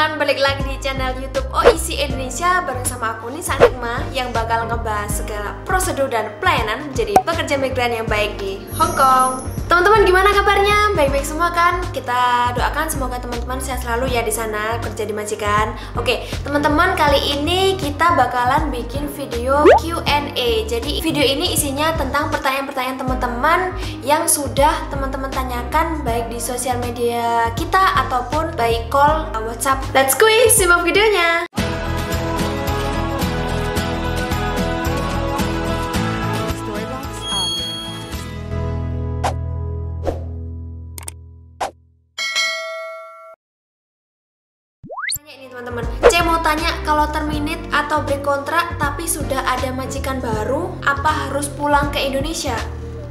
teman-teman, balik lagi di channel YouTube OEC Indonesia bareng sama aku Nisa Nikma yang bakal ngebahas segala prosedur dan pelayanan menjadi pekerja migran yang baik di Hong Kong. Teman-teman gimana kabarnya? Baik-baik semua kan? Kita doakan semoga teman-teman sehat selalu ya di sana kerja di majikan. Oke, teman-teman, kali ini kita bakalan bikin video Q&A. Jadi video ini isinya tentang pertanyaan-pertanyaan teman-teman yang sudah teman-teman tanyakan baik di sosial media kita ataupun by call WhatsApp. Let's go, simak videonya. Ini teman-teman, saya mau tanya, kalau terminate atau break kontrak tapi sudah ada majikan baru, apa harus pulang ke Indonesia?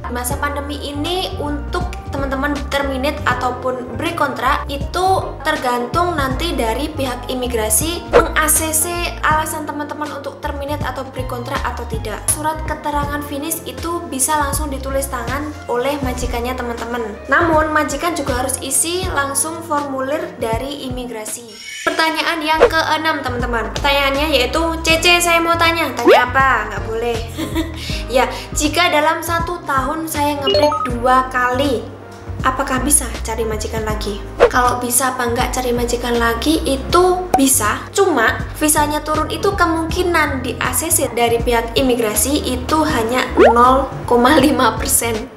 Masa pandemi ini untuk teman-teman terminate ataupun break kontrak itu tergantung nanti dari pihak imigrasi meng-ACC alasan teman-teman untuk terminate atau break kontrak atau tidak. Surat keterangan finish itu bisa langsung ditulis tangan oleh majikannya teman-teman. Namun majikan juga harus isi langsung formulir dari imigrasi. Pertanyaan yang ke-6 teman-teman, pertanyaannya yaitu, Cece saya mau tanya apa? Nggak boleh. Ya, jika dalam 1 tahun saya nge-break 2 kali, apakah bisa cari majikan lagi? Kalau bisa apa enggak cari majikan lagi itu bisa, cuma visanya turun itu kemungkinan di ACC dari pihak imigrasi itu hanya 0,5%.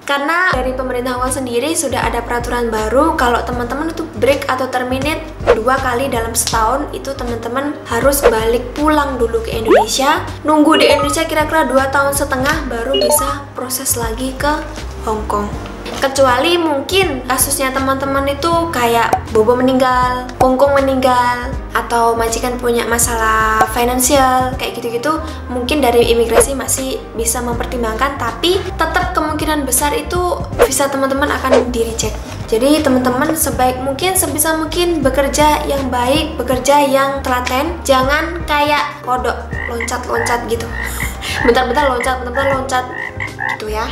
Karena dari pemerintah Hong Kong sendiri sudah ada peraturan baru kalau teman-teman itu break atau terminate 2 kali dalam setahun, itu teman-teman harus balik pulang dulu ke Indonesia, nunggu di Indonesia kira-kira 2,5 tahun baru bisa proses lagi ke Hong Kong. Kecuali mungkin kasusnya teman-teman itu kayak bobo meninggal, kongkong meninggal, atau majikan punya masalah finansial kayak gitu-gitu, mungkin dari imigrasi masih bisa mempertimbangkan, tapi tetap kemungkinan besar itu visa teman-teman akan di-reject. Jadi teman-teman sebaik mungkin, sebisa mungkin bekerja yang baik, bekerja yang telaten, jangan kayak kodok loncat-loncat gitu. Bentar-bentar loncat, bentar-bentar loncat gitu ya.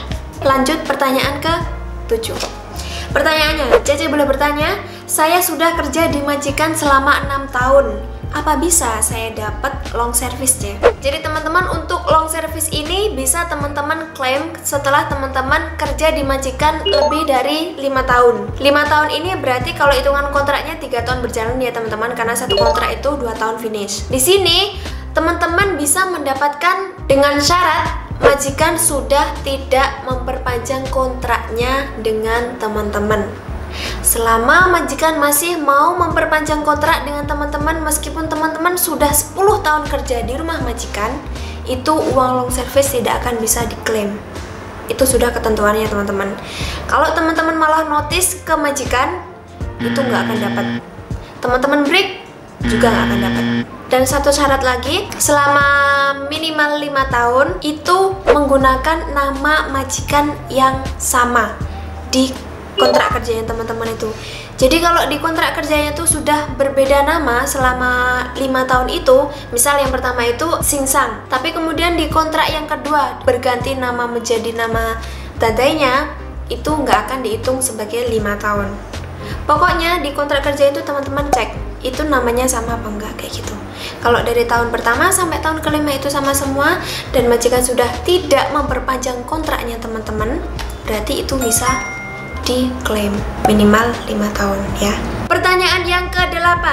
Lanjut pertanyaan ke-7. Pertanyaannya, Cece boleh bertanya, saya sudah kerja di majikan selama 6 tahun. Apa bisa saya dapat long service, C? Jadi teman-teman, untuk long service ini bisa teman-teman klaim setelah teman-teman kerja di majikan lebih dari 5 tahun. 5 tahun ini berarti kalau hitungan kontraknya 3 tahun berjalan ya teman-teman, karena satu kontrak itu 2 tahun finish. Di sini teman-teman bisa mendapatkan dengan syarat majikan sudah tidak memperpanjang kontraknya dengan teman-teman. Selama majikan masih mau memperpanjang kontrak dengan teman-teman, meskipun teman-teman sudah 10 tahun kerja di rumah majikan, itu uang long service tidak akan bisa diklaim. Itu sudah ketentuannya teman-teman. Kalau teman-teman malah notice ke majikan, itu nggak akan dapat. Teman-teman break juga nggak akan dapat. Dan satu syarat lagi, selama minimal 5 tahun itu menggunakan nama majikan yang sama di kontrak kerjanya teman-teman itu. Jadi kalau di kontrak kerjanya itu sudah berbeda nama selama 5 tahun itu, misal yang pertama itu Singsang, tapi kemudian di kontrak yang kedua berganti nama menjadi nama dadainya, itu nggak akan dihitung sebagai 5 tahun. Pokoknya di kontrak kerja itu teman-teman cek itu namanya sama apa enggak kayak gitu. Kalau dari tahun pertama sampai tahun kelima itu sama semua dan majikan sudah tidak memperpanjang kontraknya teman-teman, berarti itu bisa diklaim minimal 5 tahun ya. Pertanyaan yang ke-8,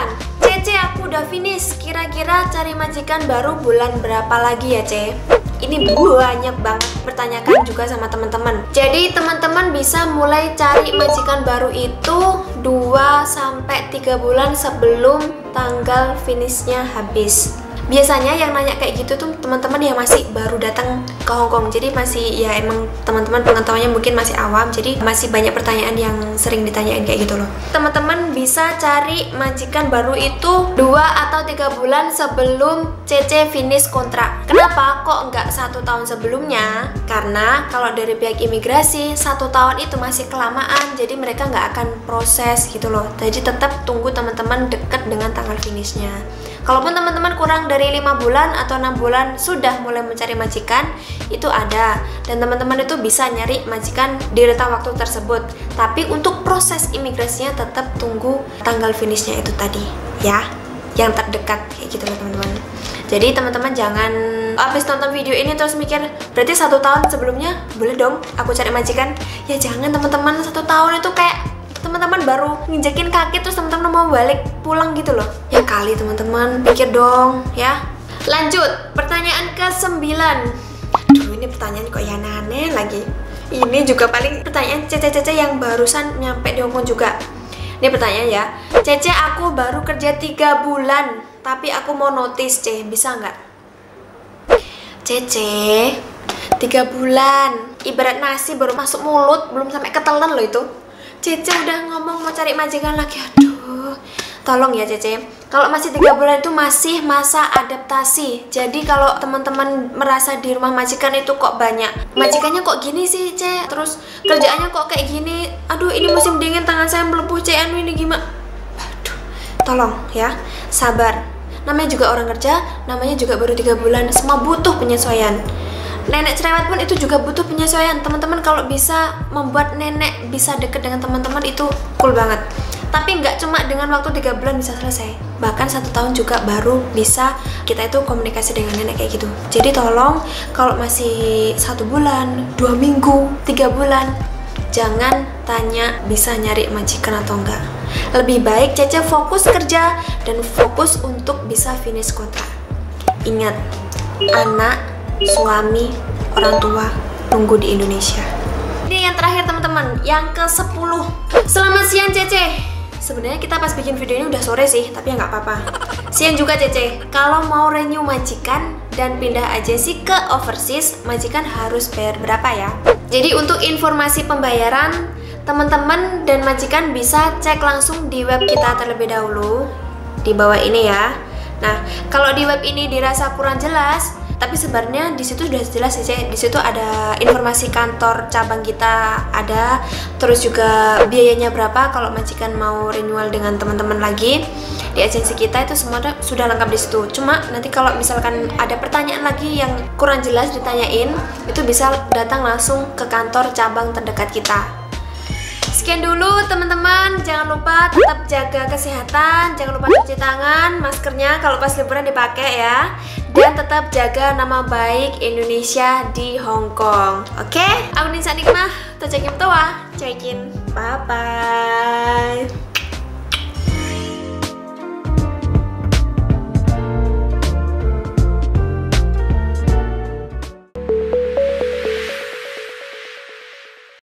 Cece aku udah finish, kira-kira cari majikan baru bulan berapa lagi ya, Ce? Ini banyak banget pertanyakan juga sama teman-teman. Jadi teman-teman bisa mulai cari majikan baru itu 2-3 bulan sebelum tanggal finishnya habis. Biasanya yang nanya kayak gitu tuh teman-teman yang masih baru datang ke Hong Kong. Jadi masih ya emang teman-teman pengetahuannya mungkin masih awam. Jadi masih banyak pertanyaan yang sering ditanyain kayak gitu loh. Teman-teman bisa cari majikan baru itu 2-3 bulan sebelum CC finish kontrak. Kenapa kok nggak 1 tahun sebelumnya? Karena kalau dari pihak imigrasi 1 tahun itu masih kelamaan. Jadi mereka nggak akan proses gitu loh. Jadi tetap tunggu teman-teman deket dengan tanggal finishnya. Kalaupun teman-teman kurang dari 5 bulan atau 6 bulan sudah mulai mencari majikan, itu ada. Dan teman-teman itu bisa nyari majikan di rentang waktu tersebut. Tapi untuk proses imigrasinya tetap tunggu tanggal finishnya itu tadi, ya. yang terdekat kayak gitu loh teman-teman. Jadi teman-teman jangan habis nonton video ini terus mikir berarti 1 tahun sebelumnya boleh dong aku cari majikan. Ya jangan teman-teman, 1 tahun itu kayak teman-teman baru nginjekin kaki terus teman-teman mau balik pulang gitu loh. Ya kali teman-teman pikir dong ya. Lanjut pertanyaan ke-9. Aduh ini pertanyaan kok ya aneh lagi. Ini juga paling pertanyaan Cece yang barusan nyampe di Hongkong juga. Ini pertanyaan ya, Cece aku baru kerja 3 bulan tapi aku mau notice bisa nggak? Cece 3 bulan ibarat nasi baru masuk mulut belum sampai ketelan loh itu. Cece udah ngomong mau cari majikan lagi. Aduh tolong ya Cece, kalau masih 3 bulan itu masih masa adaptasi. Jadi kalau teman-teman merasa di rumah majikan itu kok banyak majikannya kok gini sih Ce, terus kerjaannya kok kayak gini, aduh ini musim dingin tangan saya melepuh Ce, anu ini gimana, aduh tolong ya sabar, namanya juga orang kerja, namanya juga baru 3 bulan, semua butuh penyesuaian. Nenek cerewet pun itu juga butuh penyesuaian. Teman-teman kalau bisa membuat nenek bisa deket dengan teman-teman itu cool banget. Tapi nggak cuma dengan waktu 3 bulan bisa selesai, bahkan 1 tahun juga baru bisa kita itu komunikasi dengan nenek kayak gitu. Jadi tolong kalau masih 1 bulan, 2 minggu, 3 bulan, jangan tanya bisa nyari majikan atau enggak. Lebih baik Cece fokus kerja dan fokus untuk bisa finish kontrak. Ingat, anak, suami, orang tua tunggu di Indonesia. Ini yang terakhir teman-teman, yang ke-10. Selamat siang Cece. Sebenarnya kita pas bikin video ini udah sore sih, tapi ya nggak apa-apa. Siang juga Cece. Kalau mau renew majikan dan pindah agensi ke overseas, majikan harus bayar berapa ya? Jadi untuk informasi pembayaran, teman-teman dan majikan bisa cek langsung di web kita terlebih dahulu di bawah ini ya. Nah, kalau di web ini dirasa kurang jelas, tapi sebenarnya di situ sudah jelas sih, di situ ada informasi kantor cabang kita ada, terus juga biayanya berapa kalau majikan mau renewal dengan teman-teman lagi di agensi kita, itu semua sudah lengkap di situ. Cuma nanti kalau misalkan ada pertanyaan lagi yang kurang jelas ditanyain, itu bisa datang langsung ke kantor cabang terdekat kita. Sekian dulu teman-teman, jangan lupa tetap jaga kesehatan, jangan lupa cuci tangan, maskernya kalau pas liburan dipakai ya, dan tetap jaga nama baik Indonesia di Hong Kong. Oke? Aku Nisa Nikmah, Tocekim Toa, cekin, bye bye.